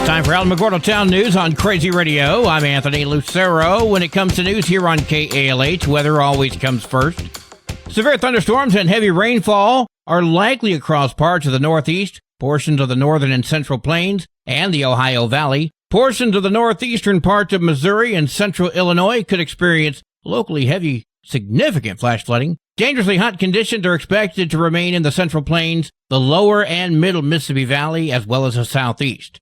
Time for Alamogordo Town News on Crazy Radio. I'm Anthony Lucero. When it comes to news here on KALH, weather always comes first. Severe thunderstorms and heavy rainfall are likely across parts of the Northeast, portions of the northern and central plains, and the Ohio Valley. Portions of the northeastern parts of Missouri and central Illinois could experience locally heavy, significant flash flooding. Dangerously hot conditions are expected to remain in the central plains, the lower and middle Mississippi Valley, as well as the southeast.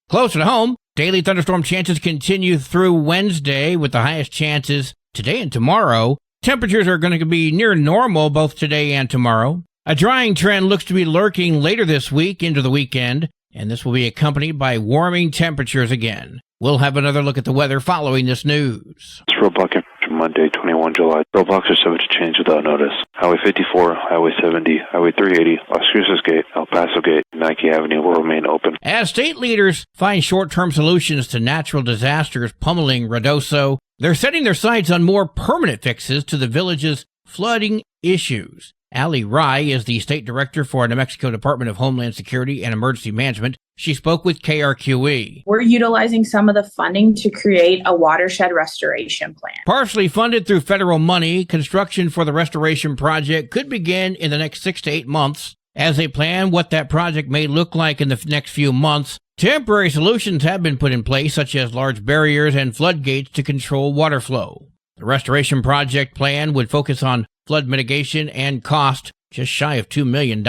Closer to home, daily thunderstorm chances continue through Wednesday with the highest chances today and tomorrow. Temperatures are going to be near normal both today and tomorrow. A drying trend looks to be lurking later this week into the weekend, and this will be accompanied by warming temperatures again. We'll have another look at the weather following this news. It's roadblock from Monday, 21 July. Roadblocks are subject to change without notice. Highway 54, Highway 70, Highway 380, Las Cruces Gate, El Paso Gate, and Nike Avenue will remain open. As state leaders find short-term solutions to natural disasters pummeling Ruidoso, they're setting their sights on more permanent fixes to the village's flooding issues. Ali Rai is the state director for New Mexico Department of Homeland Security and Emergency Management. She spoke with KRQE. We're utilizing some of the funding to create a watershed restoration plan. Partially funded through federal money, construction for the restoration project could begin in the next 6 to 8 months. As they plan what that project may look like in the next few months, temporary solutions have been put in place, such as large barriers and floodgates to control water flow. The restoration project plan would focus on flood mitigation and cost just shy of $2 million.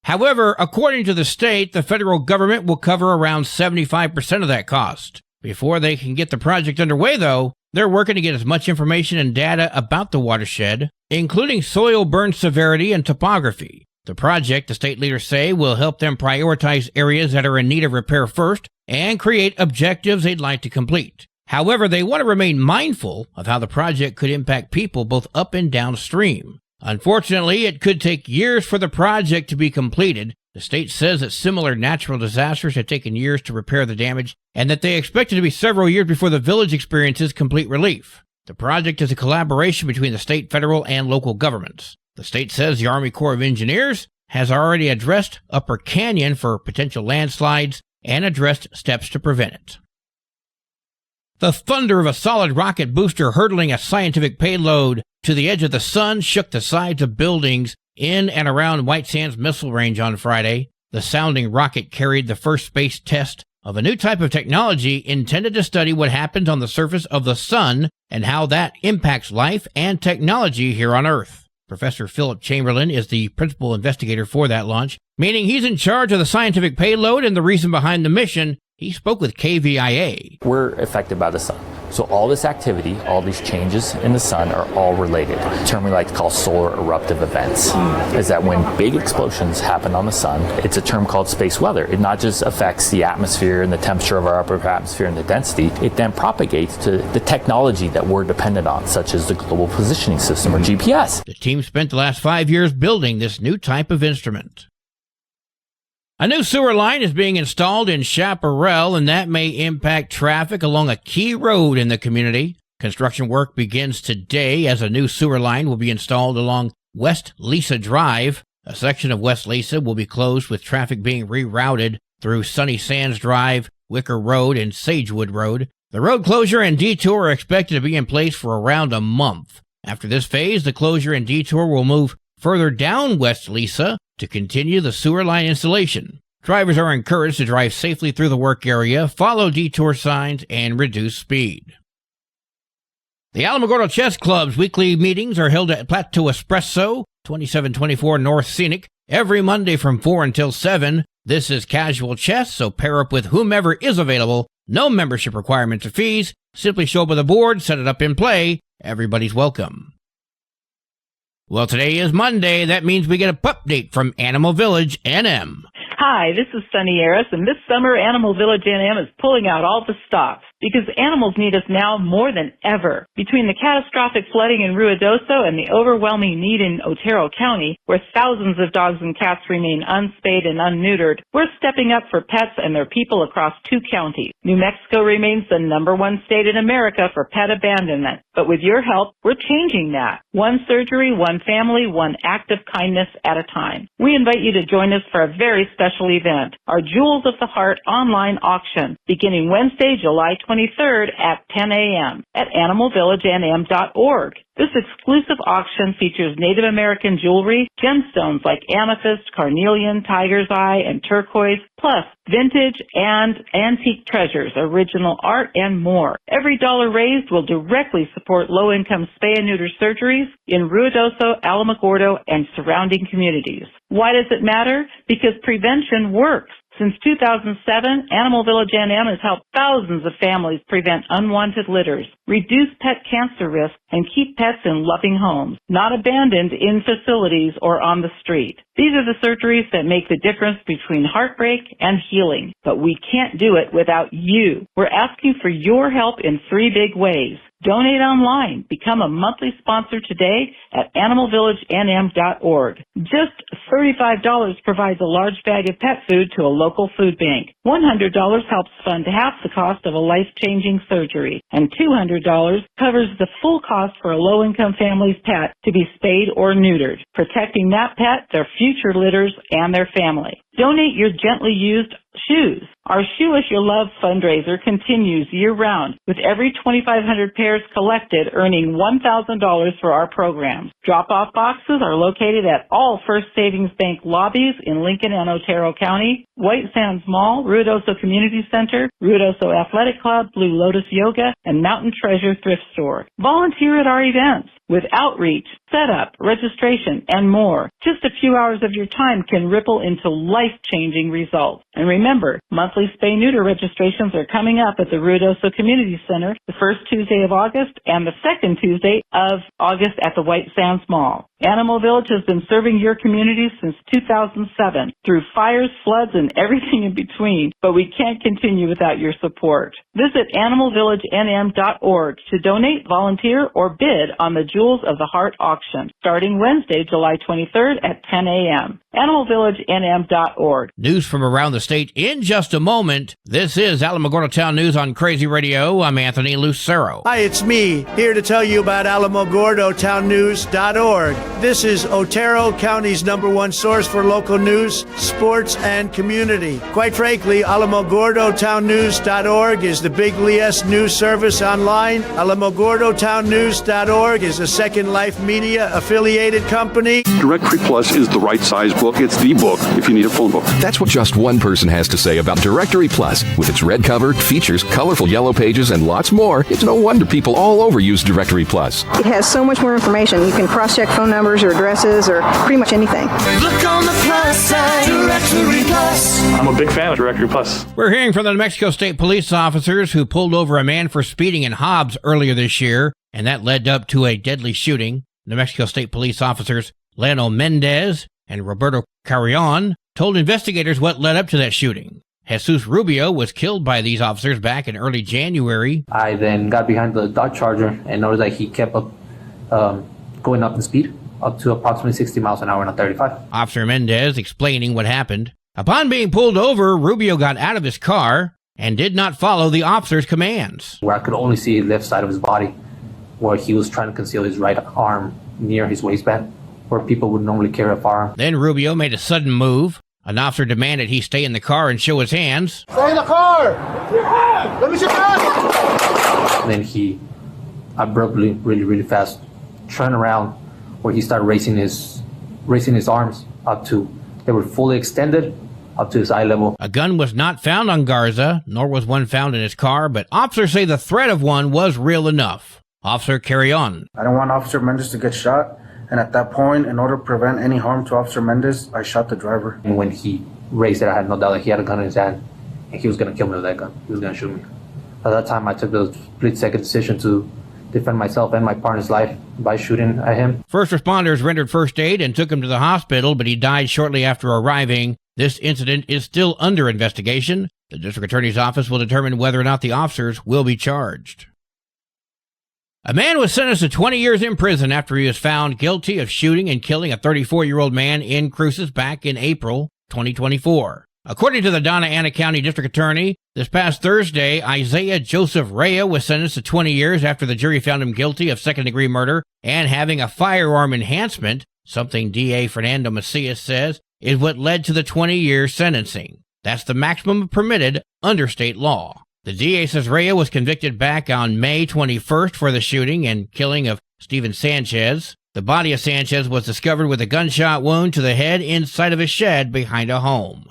However, according to the state, the federal government will cover around 75% of that cost. Before they can get the project underway, though, they're working to get as much information and data about the watershed, including soil burn severity and topography. The project, the state leaders say, will help them prioritize areas that are in need of repair first and create objectives they'd like to complete. However, they want to remain mindful of how the project could impact people both up and downstream. Unfortunately, it could take years for the project to be completed. The state says that similar natural disasters have taken years to repair the damage and that they expect it to be several years before the village experiences complete relief. The project is a collaboration between the state, federal, and local governments. The state says the Army Corps of Engineers has already addressed Upper Canyon for potential landslides and addressed steps to prevent it. The thunder of a solid rocket booster hurtling a scientific payload to the edge of the sun shook the sides of buildings in and around White Sands Missile Range on Friday. The sounding rocket carried the first space test of a new type of technology intended to study what happens on the surface of the sun and how that impacts life and technology here on Earth. Professor Philip Chamberlain is the principal investigator for that launch, meaning he's in charge of the scientific payload and the reason behind the mission. He spoke with KVIA. We're affected by the sun. So all this activity, all these changes in the sun are all related. A term we like to call solar eruptive events is that when big explosions happen on the sun, it's a term called space weather. It not just affects the atmosphere and the temperature of our upper atmosphere and the density, it then propagates to the technology that we're dependent on, such as the Global Positioning System or GPS. The team spent the last 5 years building this new type of instrument. A new sewer line is being installed in Chaparral, and that may impact traffic along a key road in the community. Construction work begins today as a new sewer line will be installed along West Lisa Drive. A section of West Lisa will be closed with traffic being rerouted through Sunny Sands Drive, Wicker Road, and Sagewood Road. The road closure and detour are expected to be in place for around a month. After this phase, the closure and detour will move further down West Lisa to continue the sewer line installation. Drivers are encouraged to drive safely through the work area, follow detour signs, and reduce speed. The Alamogordo Chess Club's weekly meetings are held at Plateau Espresso, 2724 North Scenic, every Monday from 4 until 7. This is casual chess, so pair up with whomever is available. No membership requirements or fees. Simply show up with a board, set it up and play. Everybody's welcome. Well, today is Monday. That means we get a pup date from Animal Village NM. Hi, this is Sunny Harris, and this summer Animal Village NM is pulling out all the stops. because animals need us now more than ever. Between the catastrophic flooding in Ruidoso and the overwhelming need in Otero County, where thousands of dogs and cats remain unspayed and unneutered, we're stepping up for pets and their people across 2 counties. New Mexico remains the #1 state in America for pet abandonment. But with your help, we're changing that. One surgery, one family, one act of kindness at a time. We invite you to join us for a very special event, our Jewels of the Heart online auction, beginning Wednesday, July 23rd at 10 a.m. at animalvillagenm.org. This exclusive auction features Native American jewelry, gemstones like amethyst, carnelian, tiger's eye, and turquoise, plus vintage and antique treasures, original art, and more. Every dollar raised will directly support low-income spay and neuter surgeries in Ruidoso, Alamogordo, and surrounding communities. Why does it matter? Because prevention works. Since 2007, Animal Village NM has helped thousands of families prevent unwanted litters, reduce pet cancer risk, and keep pets in loving homes, not abandoned in facilities or on the street. These are the surgeries that make the difference between heartbreak and healing. But we can't do it without you. We're asking for your help in 3 big ways. Donate online. Become a monthly sponsor today at animalvillagenm.org. Just $35 provides a large bag of pet food to a local food bank. $100 helps fund half the cost of a life-changing surgery. And $200 covers the full cost for a low-income family's pet to be spayed or neutered, protecting that pet, their future litters, and their family. Donate your gently used shoes. Our Shoe Us Your Love fundraiser continues year-round, with every 2,500 pairs collected earning $1,000 for our programs. Drop-off boxes are located at all First Savings Bank lobbies in Lincoln and Otero County, White Sands Mall, Ruidoso Community Center, Ruidoso Athletic Club, Blue Lotus Yoga, and Mountain Treasure Thrift Store. Volunteer at our events with outreach, setup, registration, and more. Just a few hours of your time can ripple into life-changing results. And remember, monthly spay-neuter registrations are coming up at the Ruidoso Community Center the first Tuesday of August and the second Tuesday of August at the White Sands Mall. Animal Village has been serving your community since 2007 through fires, floods, and everything in between, but we can't continue without your support. Visit animalvillagenm.org to donate, volunteer, or bid on the Jewels of the Heart auction, starting Wednesday, July 23rd at 10 a.m. animalvillagenm.org. News from around the state in just a moment. This is Alamogordo Town News on Crazy Radio. I'm Anthony Lucero. Hi, it's me, here to tell you about AlamogordoTownNews.org. This is Otero County's #1 source for local news, sports, and community. Quite frankly, AlamogordoTownNews.org is the big LES news service online. AlamogordoTownNews.org is a Second Life Media affiliated company. Directory Plus is the right size book. It's the book if you need a phone book. That's what just one person has to say about Directory Plus. With its red cover, features, colorful yellow pages, and lots more, it's no wonder people all over use Directory Plus. It has so much more information. You can cross-check phone numbers or addresses or pretty much anything. Look on the plus side, Directory Plus. I'm a big fan of Directory Plus. We're hearing from the New Mexico State police officers who pulled over a man for speeding in Hobbs earlier this year, and that led up to a deadly shooting. New Mexico State police officers Leno Mendez and Roberto Carrion told investigators what led up to that shooting. Jesus Rubio was killed by these officers back in early January. I then got behind the Dodge Charger and noticed that he kept up going up in speed, up to approximately 60 miles an hour on a 35. Officer Mendez explaining what happened. Upon being pulled over, Rubio got out of his car and did not follow the officer's commands. Where I could only see the left side of his body, where he was trying to conceal his right arm near his waistband, where people would normally carry a firearm. Then Rubio made a sudden move. An officer demanded he stay in the car and show his hands. Stay in the car! Let me see your hands! Then he abruptly, really fast, turned around where he started raising his arms up to, they were fully extended up to his eye level. A gun was not found on Garza, nor was one found in his car, but officers say the threat of one was real enough. Officer Carrion. I don't want Officer Mendez to get shot, and at that point, in order to prevent any harm to Officer Mendez, I shot the driver. And when he raised it, I had no doubt that he had a gun in his hand, and he was going to kill me with that gun. He was going to shoot me. At that time, I took the split-second decision to defend myself and my partner's life by shooting at him. First responders rendered first aid and took him to the hospital, but he died shortly after arriving. This incident is still under investigation. The district attorney's office will determine whether or not the officers will be charged. A man was sentenced to 20 years in prison after he was found guilty of shooting and killing a 34-year-old man in Cruces back in April 2024. According to the Donna Ana County District Attorney, this past Thursday, Isaiah Joseph Rea was sentenced to 20 years after the jury found him guilty of second-degree murder and having a firearm enhancement, something DA Fernando Macias says is what led to the 20-year sentencing. That's the maximum permitted under state law. The DA says Rea was convicted back on May 21st for the shooting and killing of Steven Sanchez. The body of Sanchez was discovered with a gunshot wound to the head inside of a shed behind a home.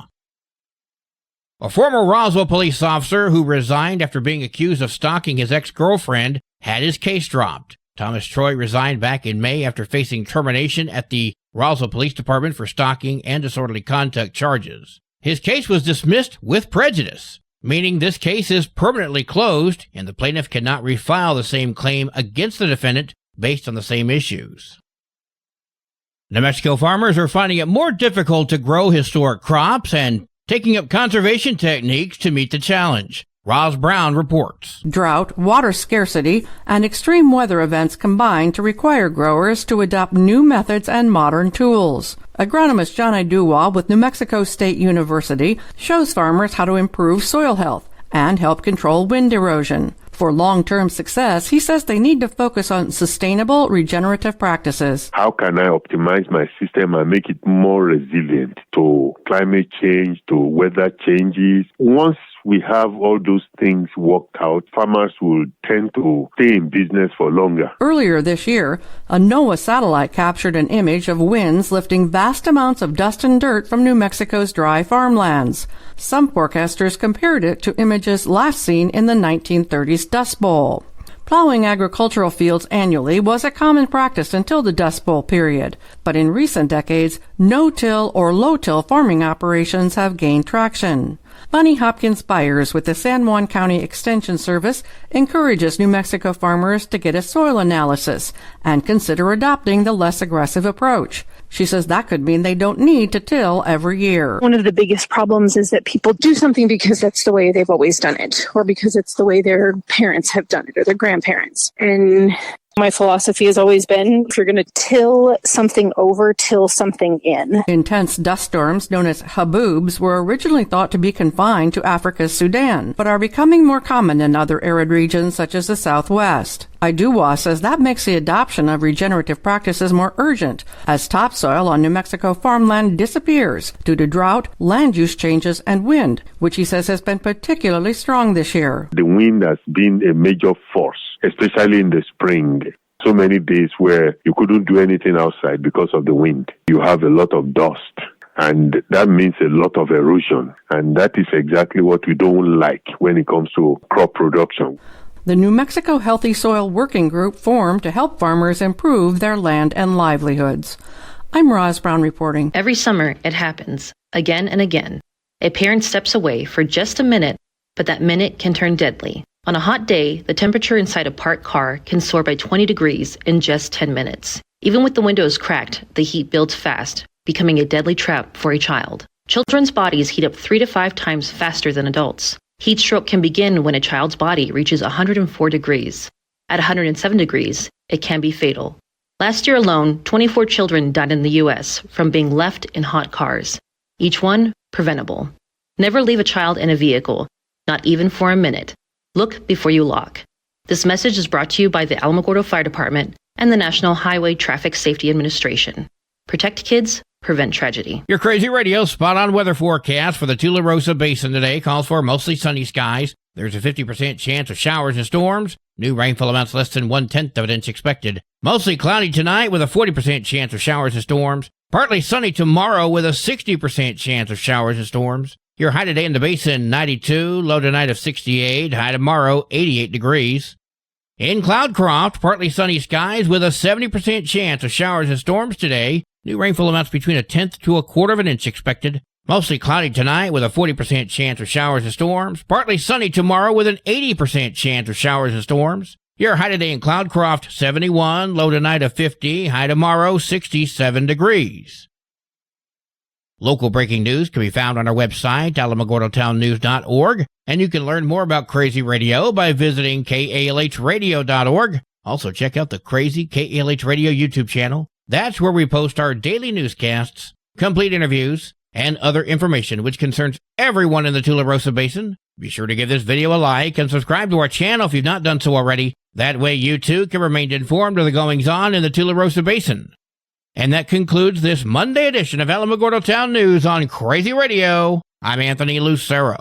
A former Roswell police officer who resigned after being accused of stalking his ex-girlfriend had his case dropped. Thomas Troy resigned back in May after facing termination at the Roswell Police Department for stalking and disorderly conduct charges. His case was dismissed with prejudice, meaning this case is permanently closed and the plaintiff cannot refile the same claim against the defendant based on the same issues. New Mexico farmers are finding it more difficult to grow historic crops and taking up conservation techniques to meet the challenge. Roz Brown reports. Drought, water scarcity, and extreme weather events combine to require growers to adopt new methods and modern tools. Agronomist John Iduwa with New Mexico State University shows farmers how to improve soil health and help control wind erosion. For long-term success, he says they need to focus on sustainable, regenerative practices. How can I optimize my system and make it more resilient to climate change, to weather changes? Once we have all those things worked out, farmers will tend to stay in business for longer. Earlier this year, a NOAA satellite captured an image of winds lifting vast amounts of dust and dirt from New Mexico's dry farmlands. Some forecasters compared it to images last seen in the 1930s Dust Bowl. Plowing agricultural fields annually was a common practice until the Dust Bowl period, but in recent decades, no-till or low-till farming operations have gained traction. Bunny Hopkins Byers with the San Juan County Extension Service encourages New Mexico farmers to get a soil analysis and consider adopting the less aggressive approach. She says that could mean they don't need to till every year. One of the biggest problems is that people do something because that's the way they've always done it, or because it's the way their parents have done it, or their grandparents. And my philosophy has always been, if you're going to till something over, till something in. Intense dust storms known as haboobs were originally thought to be confined to Africa's Sudan, but are becoming more common in other arid regions such as the Southwest. Iduwa says that makes the adoption of regenerative practices more urgent as topsoil on New Mexico farmland disappears due to drought, land use changes, and wind, which he says has been particularly strong this year. The wind has been a major force, especially in the spring. So many days where you couldn't do anything outside because of the wind. You have a lot of dust, and that means a lot of erosion. And that is exactly what we don't like when it comes to crop production. The New Mexico Healthy Soil Working Group formed to help farmers improve their land and livelihoods. I'm Roz Brown reporting. Every summer, it happens, again and again. A parent steps away for just a minute, but that minute can turn deadly. On a hot day, the temperature inside a parked car can soar by 20 degrees in just 10 minutes. Even with the windows cracked, the heat builds fast, becoming a deadly trap for a child. Children's bodies heat up 3 to 5 times faster than adults. Heat stroke can begin when a child's body reaches 104 degrees. At 107 degrees, it can be fatal. Last year alone, 24 children died in the U.S. from being left in hot cars, each one preventable. Never leave a child in a vehicle, not even for a minute. Look before you lock. This message is brought to you by the Alamogordo Fire Department and the National Highway Traffic Safety Administration. Protect kids, prevent tragedy. Your Crazy Radio spot-on weather forecast for the Tularosa Basin today calls for mostly sunny skies. There's a 50% chance of showers and storms. New rainfall amounts less than 1/10 of an inch expected. Mostly cloudy tonight with a 40% chance of showers and storms. Partly sunny tomorrow with a 60% chance of showers and storms. Your high today in the basin, 92, low tonight of 68, high tomorrow, 88 degrees. In Cloudcroft, partly sunny skies with a 70% chance of showers and storms today. New rainfall amounts between 1/10 to 1/4 of an inch expected. Mostly cloudy tonight with a 40% chance of showers and storms. Partly sunny tomorrow with an 80% chance of showers and storms. Your high today in Cloudcroft, 71, low tonight of 50, high tomorrow, 67 degrees. Local breaking news can be found on our website, alamogordotownnews.org, and you can learn more about Crazy Radio by visiting kalhradio.org. Also, check out the Crazy KALH Radio YouTube channel. That's where we post our daily newscasts, complete interviews, and other information which concerns everyone in the Tularosa Basin. Be sure to give this video a like and subscribe to our channel if you've not done so already. That way you too can remain informed of the goings-on in the Tularosa Basin. And that concludes this Monday edition of Alamogordo Town News on Crazy Radio. I'm Anthony Lucero.